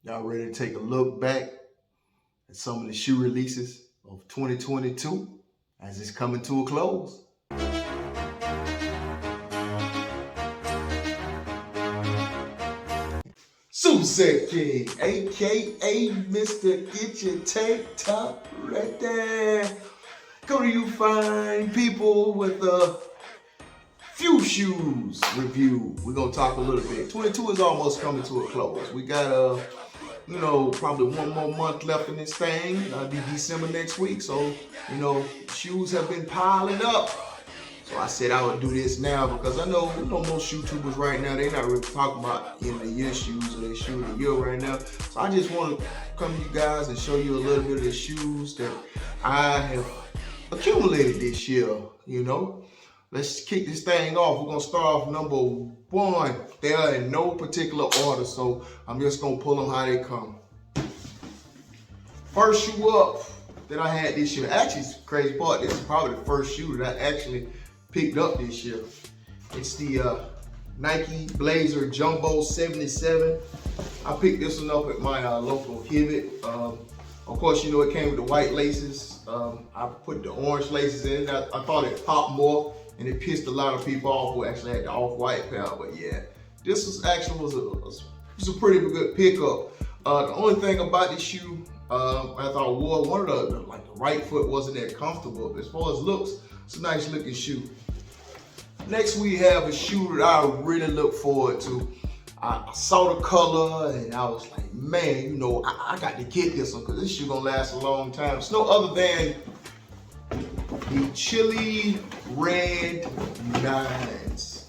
Y'all ready to take a look back at some of the shoe releases of 2022 as it's coming to a close? Suicide King, aka Mr. Get Your Tank Top Ready. Go to you fine people with a few shoes review. We're gonna talk a little bit. 22 is almost coming to a close. We got probably one more month left in this thing. It'll be December next week. So, shoes have been piling up. So I said I would do this now because I know, most YouTubers right now, they're not really talking about end of the year shoes or their shoe of the year right now. So I just want to come to you guys and show you a little bit of the shoes that I have accumulated this year, Let's kick this thing off. We're gonna start off number one. They are in no particular order, so I'm just gonna pull them how they come. First shoe up that I had this year. Actually, it's the crazy part. This is probably the first shoe that I actually picked up this year. It's the Nike Blazer Jumbo 77. I picked this one up at my local Hibbett. Of course, it came with the white laces. I put the orange laces in it. I thought it popped more, and it pissed a lot of people off who actually had the off-white pair. But yeah, this was a pretty good pickup. The only thing about this shoe, after I wore one of the right foot wasn't that comfortable. But as far as looks, it's a nice looking shoe. Next, we have a shoe that I really look forward to. I saw the color and I was like, man, I got to get this one because this shoe gonna last a long time. It's no other than the Chili Red 9s.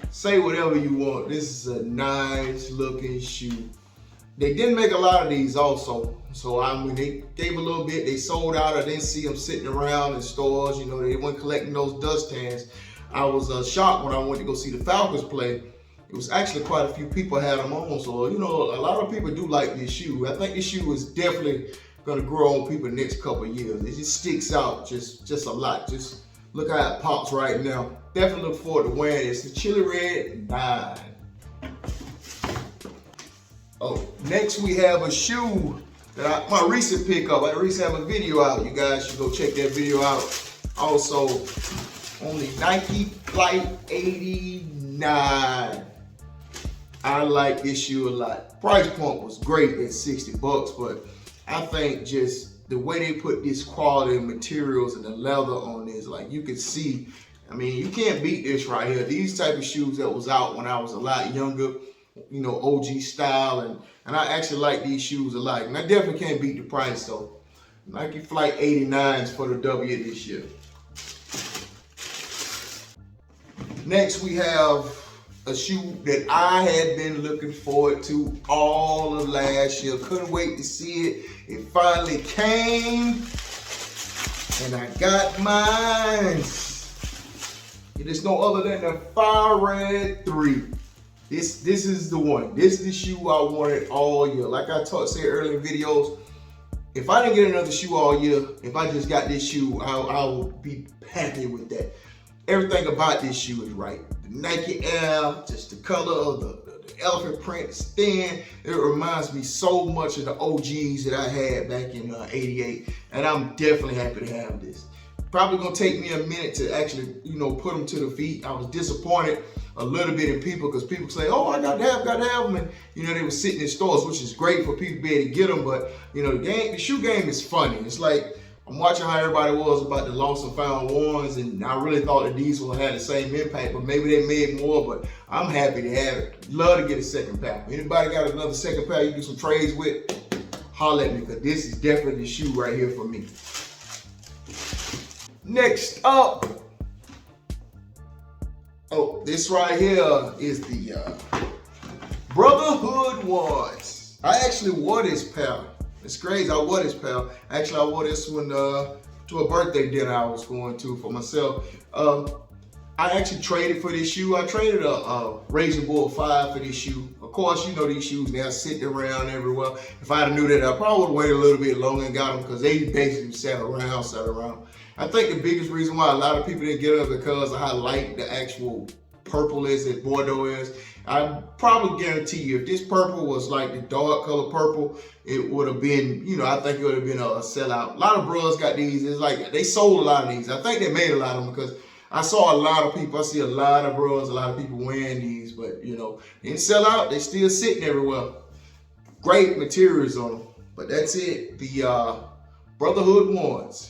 Say whatever you want. This is a nice looking shoe. They didn't make a lot of these also. So when they gave a little bit, they sold out. I didn't see them sitting around in stores. They weren't collecting those dust tans. I was shocked when I went to go see the Falcons play. It was actually quite a few people had them on. So, a lot of people do like this shoe. I think this shoe is definitely gonna grow on people the next couple of years. It just sticks out just a lot. Just look how it pops right now. Definitely look forward to wearing it. It's the Chili Red 9. Oh, next we have a shoe that my recent pickup. I recently have a video out. You guys should go check that video out. Also, on the Nike Flight 89. I like this shoe a lot. Price point was great at $60, but I think just the way they put this quality materials and the leather on this, you can see, you can't beat this right here. These type of shoes that was out when I was a lot younger, OG style, and I actually like these shoes a lot. And I definitely can't beat the price, so Nike Flight 89s for the W this year. Next, we have a shoe that I had been looking forward to all of last year. Couldn't wait to see it. It finally came, and I got mine. It is no other than the Fire Red 3. This is the one. This is the shoe I wanted all year. Like I said earlier in videos, if I didn't get another shoe all year, if I just got this shoe, I would be happy with that. Everything about this shoe is right. The Nike Air, just the color of the elephant print is thin. It reminds me so much of the OGs that I had back in '88, and I'm definitely happy to have this. Probably gonna take me a minute to actually, put them to the feet. I was disappointed a little bit in people because people say, oh, I got to have them, and they were sitting in stores, which is great for people to be able to get them. But the shoe game is funny. It's like I'm watching how everybody was about the lost and found ones, and I really thought that these will have the same impact, but maybe they made more. But I'm happy to have it. Love to get a second pair. Anybody got another second pair you do some trades with? Holler at me, because this is definitely the shoe right here for me. Next up, this right here is the Brotherhood ones. I actually wore this pair. It's crazy, I wore this pair. Actually, I wore this one to a birthday dinner I was going to for myself. I actually traded for this shoe. I traded a Raging Bull 5 for this shoe. Of course, these shoes now sitting around everywhere. If I'd have knew that, I probably would have waited a little bit longer and got them because they basically sat around. I think the biggest reason why a lot of people didn't get them is because of how light the actual purple is, as Bordeaux is. I probably guarantee you, if this purple was like the dark color purple, it would have been, you know, I think it would have been a sellout. A lot of bros got these. It's like they sold a lot of these. I think they made a lot of them because I saw a lot of people. I see a lot of bros, a lot of people wearing these, but you know, they didn't sell out. They still sitting everywhere. Great materials on them. But that's it. The Brotherhood ones.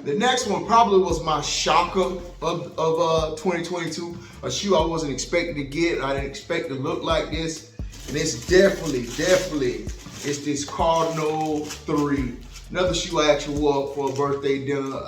The next one probably was my shocker of 2022. A shoe I wasn't expecting to get. I didn't expect to look like this. And it's definitely, it's this Cardinal 3. Another shoe I actually wore for a birthday dinner.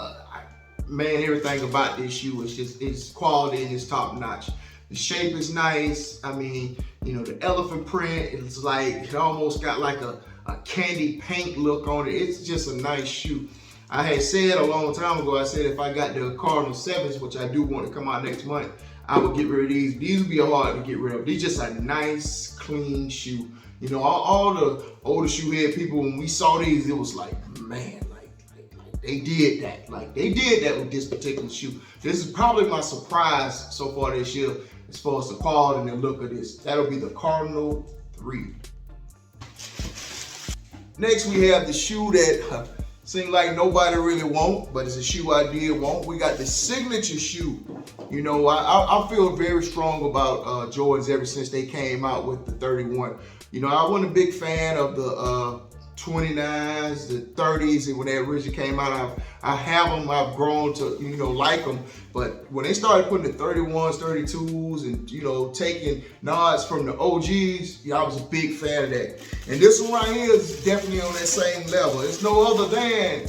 Man, everything about this shoe is just, it's quality and it's top notch. The shape is nice. I mean, you know, the elephant print, it's like, it almost got like a candy paint look on it. It's just a nice shoe. I had said a long time ago, I said if I got the Cardinal 7s, which I do want to come out next month, I would get rid of these. These would be hard to get rid of. These just a nice, clean shoe. You know, all the older shoe head people, when we saw these, it was like, man, like they did that. Like they did that with this particular shoe. This is probably my surprise so far this year as far as the quality and the look of this. That'll be the Cardinal 3. Next, we have the shoe that seems like nobody really want, but it's a shoe I did want. We got the signature shoe. You know, I feel very strong about Jordans ever since they came out with the 31. You know, I wasn't a big fan of the 29s, the 30s, and when they originally came out, I have them, I've grown to, you know, like them. But when they started putting the 31s, 32s, and, you know, taking nods from the OGs, yeah, I was a big fan of that. And this one right here is definitely on that same level. It's no other than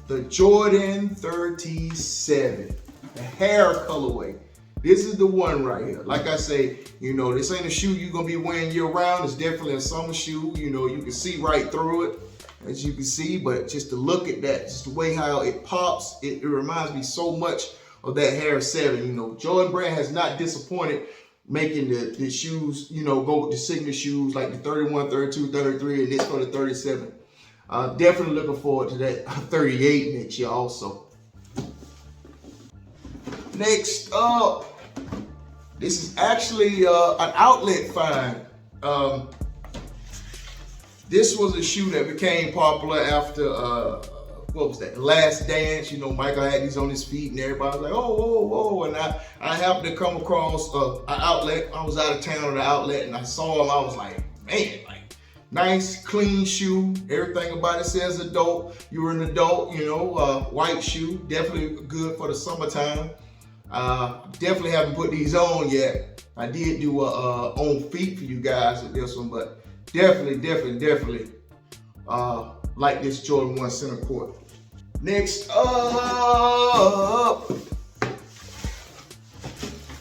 the Jordan 37, the hair colorway. This is the one right here. Like I say, you know, this ain't a shoe you're gonna be wearing year round. It's definitely a summer shoe. You know, you can see right through it, as you can see, but just to look at that, just the way how it pops, it reminds me so much of that Hair 7. You know, Jordan Brand has not disappointed making the shoes, you know, go with the signature shoes like the 31, 32, 33, and this for the 37. Definitely looking forward to that 38 next year also. Next up, this is actually an outlet find. This was a shoe that became popular after, what was that, Last Dance. You know, Michael had these on his feet and everybody was like, oh, whoa, whoa. And I happened to come across an outlet. I was out of town at the outlet and I saw him. I was like, man, like, nice, clean shoe. Everything about it says adult. You're an adult, you know, white shoe. Definitely good for the summertime. Definitely haven't put these on yet. I did do a on feet for you guys with this one, but definitely like this Jordan 1 center court. Next up,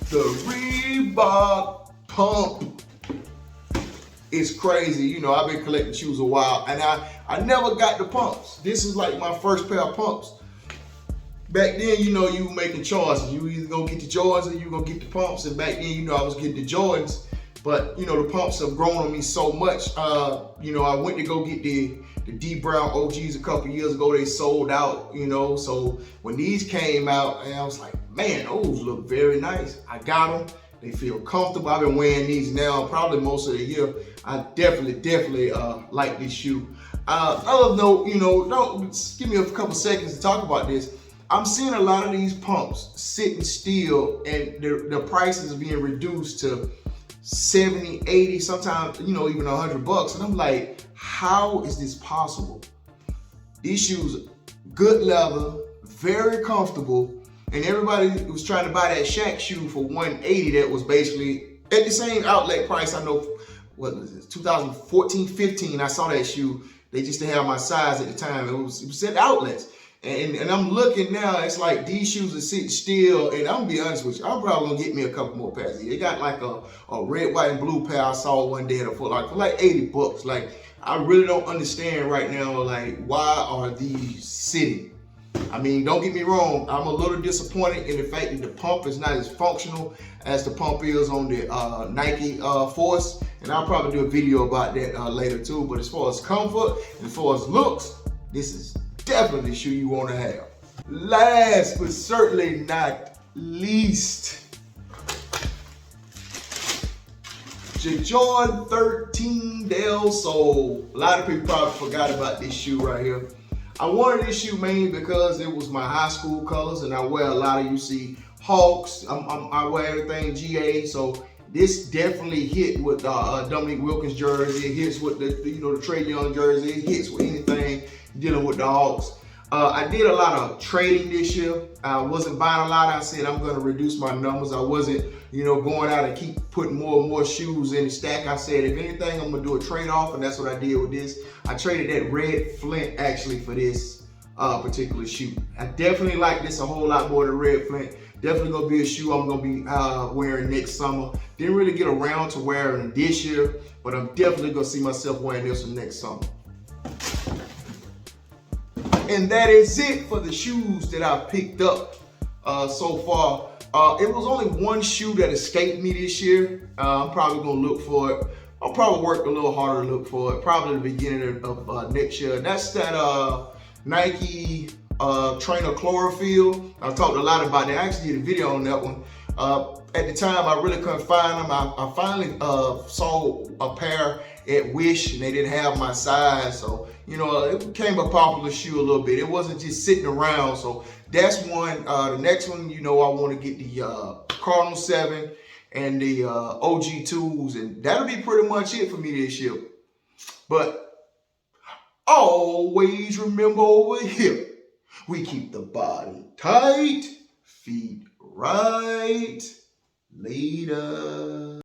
the Reebok Pump. It's crazy. You know, I've been collecting shoes a while and I never got the pumps. This is like my first pair of pumps. Back then, you know, you were making choices. You either gonna get the Jordans or you gonna get the pumps. And back then, you know, I was getting the Jordans. But, you know, the pumps have grown on me so much. You know, I went to go get the D Brown OGs a couple years ago. They sold out, you know. So when these came out, and I was like, man, those look very nice. I got them. They feel comfortable. I've been wearing these now probably most of the year. I definitely like this shoe. Other note, you know, give me a couple seconds to talk about this. I'm seeing a lot of these pumps sitting still and the prices are being reduced to 70, 80, sometimes, you know, even $100. And I'm like, how is this possible? These shoes, good leather, very comfortable. And everybody was trying to buy that Shaq shoe for $180 that was basically at the same outlet price. I know, what was it, 2014, 15, I saw that shoe. They just didn't have my size at the time. It was at outlets. And I'm looking now, it's like these shoes are sitting still, and I'm gonna be honest with you, I'm probably gonna get me a couple more pairs. They got like a red, white, and blue pair I saw one day at a Foot Locker for like $80. Like, I really don't understand right now, like, why are these sitting? I mean, don't get me wrong, I'm a little disappointed in the fact that the pump is not as functional as the pump is on the Nike Force, and I'll probably do a video about that later too. But as far as comfort and as far as looks, this is definitely the shoe you want to have. Last but certainly not least, the Jordan 13 Del Sol. A lot of people probably forgot about this shoe right here. I wanted this shoe mainly because it was my high school colors, and I wear a lot of, you see, Hawks. I wear everything GA, so this definitely hit with Dominique Wilkins jersey. It hits with the the Trae Young jersey. It hits with anything dealing with the Hawks. I did a lot of trading this year. I wasn't buying a lot. I said I'm going to reduce my numbers. I wasn't, going out and keep putting more and more shoes in the stack. I said, if anything, I'm going to do a trade off, and that's what I did with this. I traded that red Flint actually for this particular shoe. I definitely like this a whole lot more than red Flint. Definitely going to be a shoe I'm going to be wearing next summer. Didn't really get around to wearing it this year, but I'm definitely going to see myself wearing this one next summer. And that is it for the shoes that I picked up so far. It was only one shoe that escaped me this year. I'm probably gonna look for it. I'll probably work a little harder to look for it, probably the beginning of next year. That's that Nike Trainer Chlorophyll. I talked a lot about that. I actually did a video on that one. At the time, I really couldn't find them. I finally saw a pair at Wish, and they didn't have my size, so it became a popular shoe a little bit. It wasn't just sitting around, so that's one. The next one, I want to get the Cardinal 7 and the OG 2s, and that'll be pretty much it for me this year. But always remember over here, we keep the body tight, feet right. Later.